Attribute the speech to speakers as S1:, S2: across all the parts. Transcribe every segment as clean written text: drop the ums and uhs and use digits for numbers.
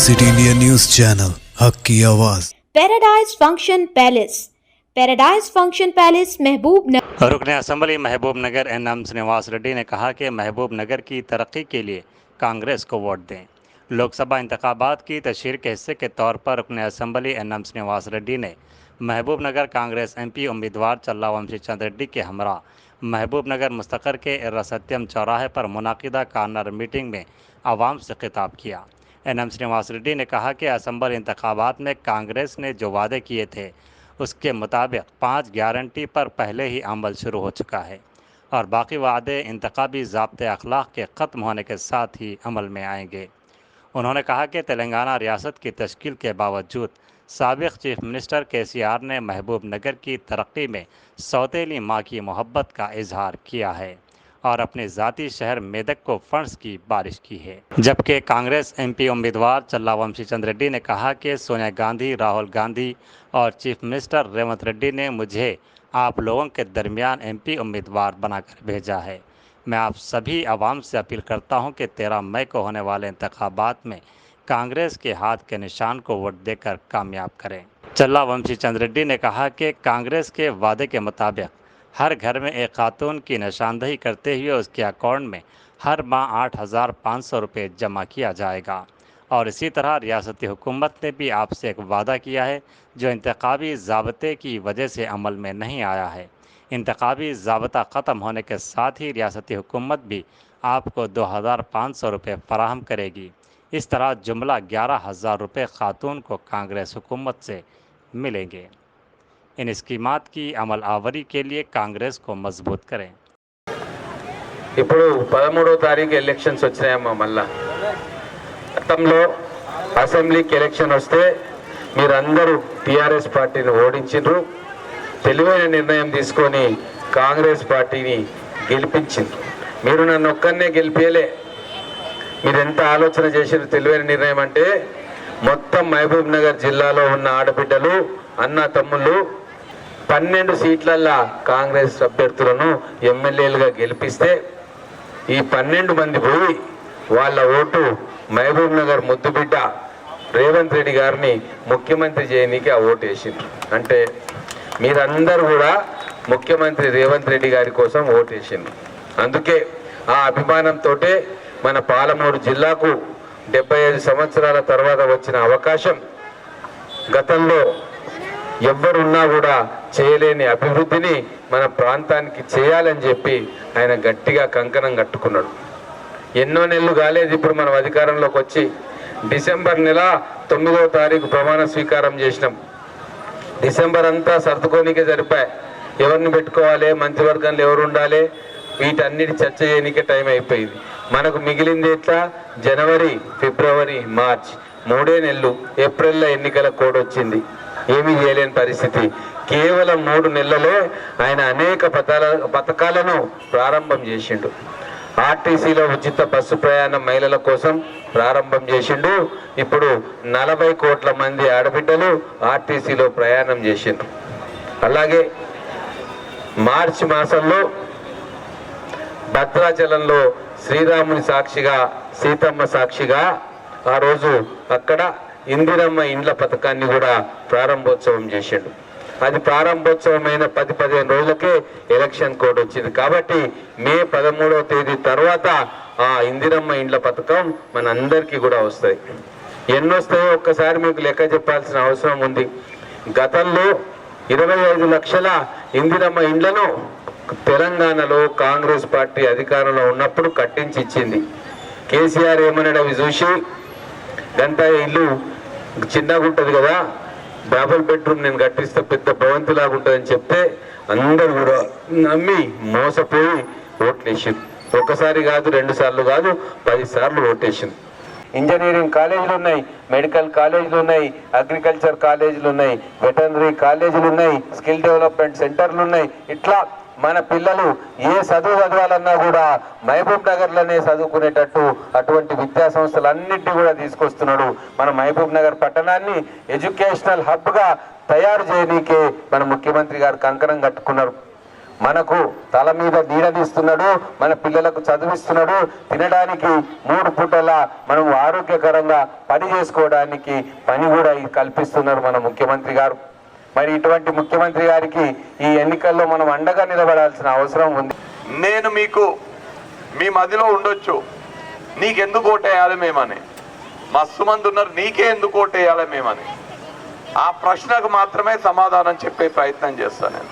S1: City India news channel हक की आवाज।
S2: पैराडाइज फंक्शन पैलेस महबूब नगर।
S3: रुकन असम्बली महबूब नगर एनएम श्रीनिवास रेड्डी ने कहा कि महबूब नगर की तरक्की के लिए कांग्रेस को वोट दें। लोकसभा इंतखाबात की तशहीर के हिस्से के तौर पर रुकन असम्बली एनएम श्रीनिवास रेड्डी ने महबूब नगर कांग्रेस एमपी उम्मीदवार चल्ला वंशी चंद रेड्डी के हमरा महबूब नगर मुस्तकर के इर्रा सत्यम चौराहे पर मुनाकिदा कार्नर मीटिंग में आवाम से खिताब किया। एनएम श्रीनिवास रेड्डी ने कहा कि असम्बली इंतखाबात में कांग्रेस ने जो वादे किए थे उसके मुताबिक 5 गारंटी पर पहले ही अमल शुरू हो चुका है और बाकी वादे इंतखाबी ज़ाब्ते अखलाक के ख़त्म होने के साथ ही अमल में आएंगे। उन्होंने कहा कि तेलंगाना रियासत की तश्कील के बावजूद साबिक़ चीफ मिनिस्टर केसीआर ने महबूब नगर की तरक्की में सौतेली माँ की मोहब्बत का इजहार किया है और अपने ज़ाती शहर मेदक को फंड्स की बारिश की है। जबकि कांग्रेस एमपी उम्मीदवार चल्ला वंशी चंद रेड्डी ने कहा कि सोनिया गांधी, राहुल गांधी और चीफ मिनिस्टर रेवंत रेड्डी ने मुझे आप लोगों के दरमियान एमपी उम्मीदवार बनाकर भेजा है। मैं आप सभी आवाम से अपील करता हूं कि 13 मई को होने वाले इंतखाबात में कांग्रेस के हाथ के निशान को वोट देकर कामयाब करें। चल्ला वंशी चंद रेड्डी ने कहा कि कांग्रेस के वादे के मुताबिक हर घर में एक खातून की निशानदही करते हुए उसके अकाउंट में हर माह 8,500 रुपये जमा किया जाएगा और इसी तरह रियासती हुकूमत ने भी आपसे एक वादा किया है जो इंतखाबी ज़ाब्ते की वजह से अमल में नहीं आया है। इंतखाबी ज़ाब्ता ख़त्म होने के साथ ही रियासती हुकूमत भी आपको 2,500 रुपये फराहम करेगी। इस तरह जुमला 11,000 रुपये खातून को कांग्रेस हुकूमत से मिलेंगे। इन स्कीमात की अमल आवरी के लिए कांग्रेस को मजबूत करें।
S4: ఇప్పుడు 13వ తారీఖు ఎలక్షన్స్ వచ్చాయమ్మా। మళ్ళా గతంలో అసెంబ్లీకి ఎలక్షన్ వస్తే మీరందరూ టీఆర్ఎస్ పార్టీని ఓడించిండ్రు, తెలివైన నిర్ణయం తీసుకొని కాంగ్రెస్ పార్టీని గెలిపించిండ్రు। మీరు నన్ను ఒక్కనే గెలిపియలే, మీరు ఎంత ఆలోచన చేసిరు తెలివైన నిర్ణయం అంటే మొత్తం మహబూబ్ నగర్ జిల్లాలో ఉన్న ఆడబిడ్డలు అన్న తమ్ముళ్ళు 12 సీట్లల్లో కాంగ్రెస్ అభ్యర్థులను ఎమ్మెల్యేలుగా గెలిపిస్తే ఈ 12 మంది పోయి వాళ్ళ ఓటు మహబూబ్ నగర్ ముద్దుబిడ్డ రేవంత్ రెడ్డి గారిని ముఖ్యమంత్రి చేయనీకి ఆ ఓటు వేసిండ్రు। అంటే మీరందరూ కూడా ముఖ్యమంత్రి రేవంత్ రెడ్డి గారి కోసం ఓటు వేసిండ్రు। అందుకే ఆ అభిమానంతో మన పాలమూరు జిల్లాకు 75 సంవత్సరాల తర్వాత వచ్చిన అవకాశం గతంలో ఎవ్వరున్నా కూడా చేయలేని అభివృద్ధిని మన ప్రాంతానికి చేయాలని చెప్పి ఆయన గట్టిగా కంకణం కట్టుకున్నాడు। ఎన్నో నెలలు కాలేదు, ఇప్పుడు మనం అధికారంలోకి వచ్చి డిసెంబర్ నెల 9వ తారీఖు ప్రమాణ స్వీకారం చేసినాం। డిసెంబర్ అంతా సర్దుకోనికే సరిపోయి ఎవరిని పెట్టుకోవాలి, మంత్రివర్గంలో ఎవరు ఉండాలి, వీటన్నిటి చర్చ చేయనికే టైం అయిపోయింది। మనకు మిగిలింది ఎట్లా జనవరి, ఫిబ్రవరి, మార్చ్ 3 నెలలు। ఏప్రిల్లో ఎన్నికల కోడ్ వచ్చింది, ఏమీ చేయలేని పరిస్థితి। కేవలం 3 నెలల్లో ఆయన అనేక పథకాలను ప్రారంభం చేసిండు। ఆర్టీసీలో ఉచిత బస్సు ప్రయాణం మహిళల కోసం ప్రారంభం చేసిండు। ఇప్పుడు 40 కోట్ల మంది ఆడబిడ్డలు ఆర్టీసీలో ప్రయాణం చేసిండ్రు। అలాగే మార్చి మాసంలో భద్రాచలంలో శ్రీరాముని సాక్షిగా, సీతమ్మ సాక్షిగా ఆ రోజు అక్కడ ఇందిరమ్మ ఇండ్ల పథకాన్ని కూడా ప్రారంభోత్సవం చేసిండు। అది ప్రారంభోత్సవమైన 10-15 రోజులకే ఎలక్షన్ కోడ్ వచ్చింది కాబట్టి మే 13వ తేదీ తర్వాత ఆ ఇందిరమ్మ ఇండ్ల పథకం మనందరికీ కూడా వస్తాయి। ఎన్నొస్తాయో ఒక్కసారి మీకు లెక్క చెప్పాల్సిన అవసరం ఉంది। గతంలో 25 లక్షల ఇందిరమ్మ ఇండ్లను తెలంగాణలో కాంగ్రెస్ పార్టీ అధికారంలో ఉన్నప్పుడు కట్టించి ఇచ్చింది। కేసీఆర్ ఏమన్నాడు అవి చూసి, గంట ఇల్లు చిన్నగా ఉంటుంది కదా, డబుల్ బెడ్రూమ్ నేను కట్టిస్తే పెద్ద భవంతిలాగా ఉంటుందని చెప్తే అందరూ కూడా నమ్మి మోసపోయి ఓట్లేసింది। ఒకసారి కాదు, 2 సార్లు కాదు, 10 సార్లు ఓటేసింది। ఇంజనీరింగ్ కాలేజీలు ఉన్నాయి, మెడికల్ కాలేజీలు ఉన్నాయి, అగ్రికల్చర్ కాలేజీలు ఉన్నాయి, వెటర్నరీ కాలేజీలు ఉన్నాయి, స్కిల్ డెవలప్మెంట్ సెంటర్లు ఉన్నాయి। ఇట్లా మన పిల్లలు ఏ చదువు చదవాలన్నా కూడా మహబూబ్ నగర్లోనే చదువుకునేటట్టు అటువంటి విద్యా సంస్థలన్నింటినీ కూడా తీసుకొస్తున్నాడు। మన మహబూబ్ నగర్ పట్టణాన్ని ఎడ్యుకేషనల్ హబ్గా తయారు చేయనీకే మన ముఖ్యమంత్రి గారు కంకణం కట్టుకున్నారు। మనకు తల మీద నీడనిస్తున్నాడు, మన పిల్లలకు చదివిస్తున్నాడు, తినడానికి 3 పూటల మనం ఆరోగ్యకరంగా పని చేసుకోవడానికి పని కూడా కల్పిస్తున్నారు మన ముఖ్యమంత్రి గారు. మరి ఇటువంటి ముఖ్యమంత్రి గారికి ఈ ఎన్నికల్లో మనం అండగా నిలబడాల్సిన అవసరం ఉంది.
S5: నేను మీకు మీ మధ్యలో ఉండొచ్చు, నీకెందుకు ఓటేయాలి మేమని, మస్తు మంది ఉన్నారు, నీకే ఎందుకు ఓటేయాలి మేమని, ఆ ప్రశ్నకు మాత్రమే సమాధానం చెప్పే ప్రయత్నం చేస్తాను నేను.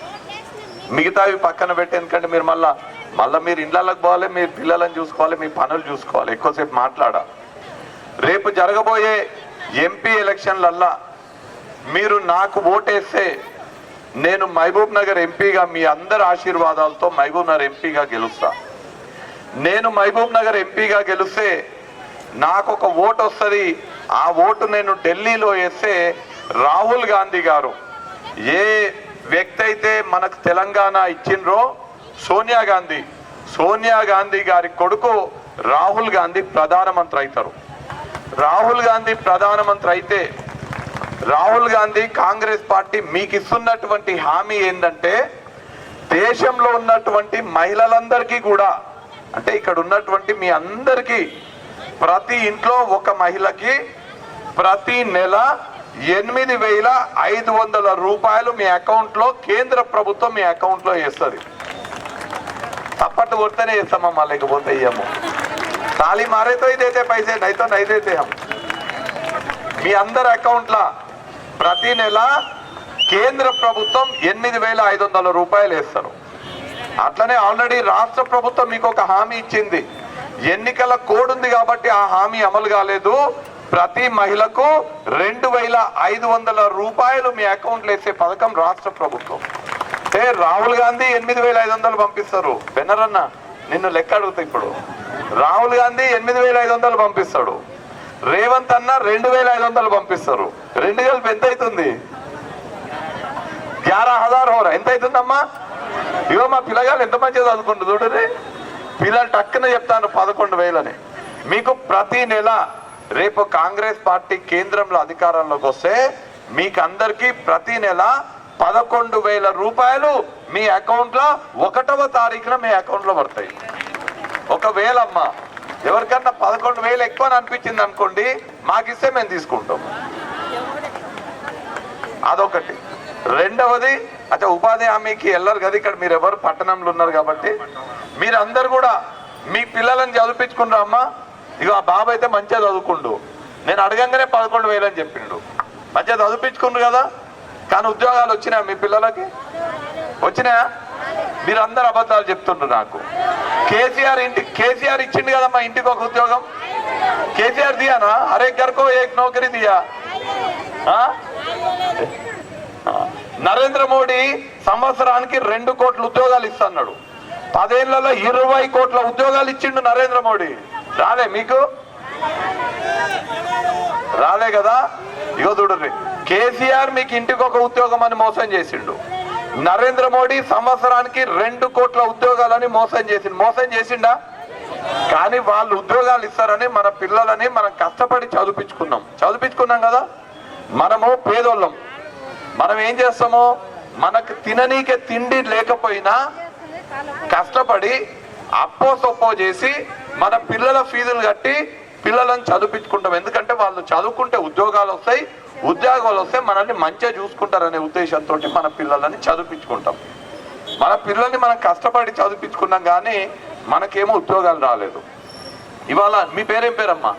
S5: మిగతావి పక్కన పెట్టి, ఎందుకంటే మీరు మళ్ళీ మీరు ఇళ్ళకి పోవాలి, మీరు పిల్లలను చూసుకోవాలి, మీ పనులు చూసుకోవాలి, ఎక్కువసేపు మాట్లాడాలి. రేపు జరగబోయే ఎంపీ ఎలక్షన్లల్లా మీరు నాకు ఓటేస్తే నేను మహబూబ్ నగర్ ఎంపీగా మీ అందరి ఆశీర్వాదాలతో మహబూబ్ నగర్ ఎంపీగా గెలుస్తా. నేను మహబూబ్ నగర్ ఎంపీగా గెలిస్తే నాకు ఒక ఓటు వస్తుంది. ఆ ఓటు నేను ఢిల్లీలో వేస్తే రాహుల్ గాంధీ గారు ఏ వ్యక్తి అయితే మనకు తెలంగాణ ఇచ్చిండ్రో సోనియా గాంధీ గారి కొడుకు రాహుల్ గాంధీ ప్రధానమంత్రి అవుతారు. రాహుల్ గాంధీ ప్రధానమంత్రి అయితే రాహుల్ గాంధీ కాంగ్రెస్ పార్టీ మీకు ఇస్తున్నటువంటి హామీ ఏంటంటే దేశంలో ఉన్నటువంటి మహిళలందరికీ కూడా, అంటే ఇక్కడ ఉన్నటువంటి మీ అందరికీ ప్రతి ఇంట్లో ఒక మహిళకి ప్రతి నెల 8,500 రూపాయలు మీ అకౌంట్లో కేంద్ర ప్రభుత్వం మీ అకౌంట్లో వేస్తుంది. తప్పట్టు కొడితేనే వేస్తామమ్మా, లేకపోతే ఇయ్యము. తాళి మారేతో ఇదైతే పైసే నైతో నైదైతే మీ అందరి అకౌంట్లో ప్రతి నెల కేంద్ర ప్రభుత్వం 8,500 రూపాయలు వేస్తారు. అట్లనే ఆల్రెడీ రాష్ట్ర ప్రభుత్వం మీకు ఒక హామీ ఇచ్చింది. ఎన్నికల కోడ్ ఉంది కాబట్టి ఆ హామీ అమలు కాలేదు. ప్రతి మహిళకు 2,500 రూపాయలు మీ అకౌంట్లో వేసే పథకం రాష్ట్ర ప్రభుత్వం. అంటే రాహుల్ గాంధీ 8,500 పంపిస్తారు. బెనరన్న నిన్ను లెక్క అడుగుతా, ఇప్పుడు రాహుల్ గాంధీ 8,500 పంపిస్తాడు, రేవంత్ అన్న 2,500 పంపిస్తారు. 2 కలిపి ఎంత అవుతుంది? 11,000 హోరా. ఎంత అవుతుందమ్మా? ఇవో మా పిల్లగాళ్ళు ఎంత మంచిగా చదువుకుంటు చూడరే, పిల్లలు టక్కున చెప్తాను 11,000 అని. మీకు ప్రతి నెల రేపు కాంగ్రెస్ పార్టీ కేంద్రంలో అధికారంలోకి వస్తే మీకు అందరికీ ప్రతి నెల 11,000 రూపాయలు మీ అకౌంట్లో 1వ తారీఖున మీ అకౌంట్లో పడతాయి. ఒకవేళ అమ్మా ఎవరికన్నా 11,000 ఎక్కువ అనిపించింది అనుకోండి, మాకిస్తే మేము తీసుకుంటాం. అదొకటి. రెండవది, అంటే ఉపాధి హామీకి వెళ్ళరు కదా, ఇక్కడ మీరు ఎవరు పట్టణంలో ఉన్నారు కాబట్టి మీరందరూ కూడా మీ పిల్లలను చదివించుకుంటారు. అమ్మా ఇక ఆ బాబు అయితే మంచిగా చదువుకుండు, నేను అడగంగానే 11,000 అని చెప్పిండు, మంచిగా చదివించుకుండ్రు కదా. కానీ ఉద్యోగాలు వచ్చినాయా మీ పిల్లలకి? వచ్చినాయా? మీరు అందరు అబద్ధాలు చెప్తుండ్రు నాకు. కేసీఆర్ ఇచ్చిండు కదమ్మా ఇంటికి ఒక ఉద్యోగం. కేసీఆర్ దియానా? అరే గర్కో ఏక్ నౌకరీ దియా. నరేంద్ర మోడీ సంవత్సరానికి 2 కోట్ల ఉద్యోగాలు ఇస్తున్నాడు. 10 ఏళ్లలో 20 కోట్ల ఉద్యోగాలు ఇచ్చిండు నరేంద్ర మోడీ. రాలే మీకు? రాలే కదా. ఇగో చూడండి, కేసీఆర్ మీకు ఇంటికి ఒక ఉద్యోగం అని మోసం చేసిండు. నరేంద్ర మోడీ సంవత్సరానికి 2 కోట్ల ఉద్యోగాలని మోసం చేసిండా? కానీ వాళ్ళు ఉద్యోగాలు ఇస్తారని మన పిల్లలని మనం కష్టపడి చదివించుకున్నాం కదా. మనము పేదోళ్ళం, మనం ఏం చేస్తాము, మనకు తిననీకే తిండి లేకపోయినా కష్టపడి అప్పో సొప్పో చేసి మన పిల్లల ఫీజులు కట్టి పిల్లలను చదివించుకుంటాం. ఎందుకంటే వాళ్ళు చదువుకుంటే ఉద్యోగాలు వస్తాయి, ఉద్యోగాలు వస్తే మనల్ని మంచిగా చూసుకుంటారనే ఉద్దేశంతో మన పిల్లలని చదివించుకుంటాం. మన పిల్లల్ని మనం కష్టపడి చదివించుకున్నాం కానీ మనకేమో ఉద్యోగాలు రాలేదు. ఇవాళ మీ పేరేం పేరమ్మా?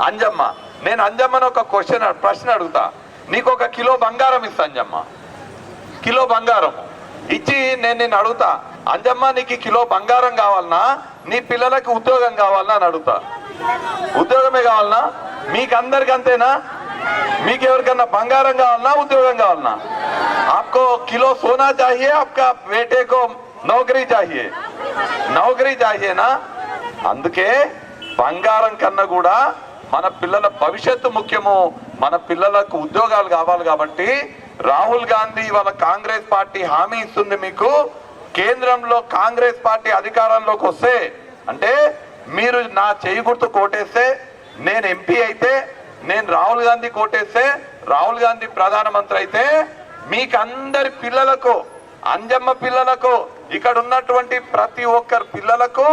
S5: అంజమ్మ. నేను అంజమ్మని ఒక ప్రశ్న అడుగుతా, నీకు 1 కిలో బంగారం ఇస్తా అంజమ్మ. కిలో బంగారం ఇచ్చి నేను అడుగుతా, అంజమ్మ నీకు కిలో బంగారం కావాలన్నా నీ పిల్లలకి ఉద్యోగం కావాలన్నా అని అడుగుతా. ఉద్యోగమే కావాలన్నా? మీకు అందరికి అంతేనా? మీకు ఎవరికన్నా బంగారం కావాలన్నా ఉద్యోగం కావాలన్నా? आपको किलो सोना चाहिए, आपका बेटे को नौकरी चाहिए ना. అందుకే బంగారం కన్నా కూడా మన పిల్లల భవిష్యత్తు ముఖ్యము, మన పిల్లలకు ఉద్యోగాలు కావాలి. కాబట్టి రాహుల్ గాంధీ వాళ్ళ కాంగ్రెస్ పార్టీ హామీ ఇస్తుంది మీకు, కేంద్రంలో కాంగ్రెస్ పార్టీ అధికారంలోకి వస్తే, అంటే మీరు నా చేయి గుర్తు కోటేస్తే, నేను ఎంపీ అయితే, నేను రాహుల్ గాంధీ కోటేస్తే, రాహుల్ గాంధీ ప్రధానమంత్రి అయితే మీకు అందరి పిల్లలకు అంజమ్మ పిల్లలకు, ఇక్కడ ఉన్నటువంటి ప్రతి ఒక్కరి పిల్లలకు,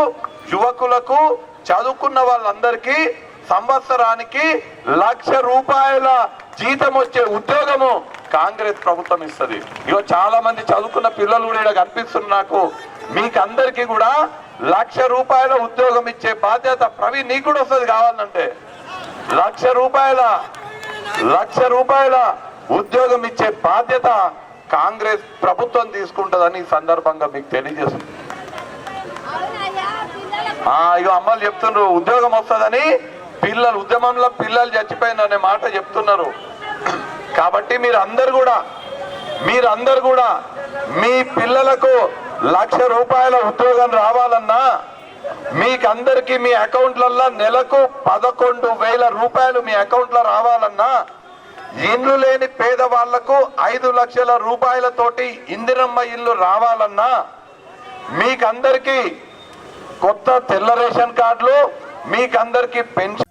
S5: యువకులకు, చదువుకున్న వాళ్ళందరికీ సంవత్సరానికి 1,00,000 రూపాయల జీతం వచ్చే ఉద్యోగము కాంగ్రెస్ ప్రభుత్వం ఇస్తుంది. ఇగో చాలా మంది చదువుకున్న పిల్లలు కూడా ఇక్కడ కనిపిస్తున్నారు నాకు. మీకు అందరికీ కూడా 1,00,000 రూపాయల ఉద్యోగం ఇచ్చే బాధ్యత ప్రవీణ్ నీకు కూడా వస్తుంది. కావాలంటే 1,00,000 రూపాయల ఉద్యోగం ఇచ్చే బాధ్యత కాంగ్రెస్ ప్రభుత్వం తీసుకుంటుందని ఈ సందర్భంగా మీకు తెలియజేస్తుంది. ఇగో అమ్మలు చెప్తున్నారు ఉద్యోగం వస్తుందని. పిల్లలు ఉద్యమంలో పిల్లలు చచ్చిపోయిందనే మాట చెప్తున్నారు. కాబట్టి మీరందరూ కూడా మీ పిల్లలకు 1,00,000 రూపాయల ఉద్యోగం రావాలన్నా, మీకందరికి మీ అకౌంట్లలో నెలకు 11,000 రూపాయలు మీ అకౌంట్లో రావాలన్నా, ఇల్లు లేని పేదవాళ్లకు 5 లక్షల రూపాయలతోటి ఇందిరమ్మ ఇల్లు రావాలన్నా, మీకందరికి కొత్త తెల్ల రేషన్ కార్డులు, మీకందరికి పెన్షన్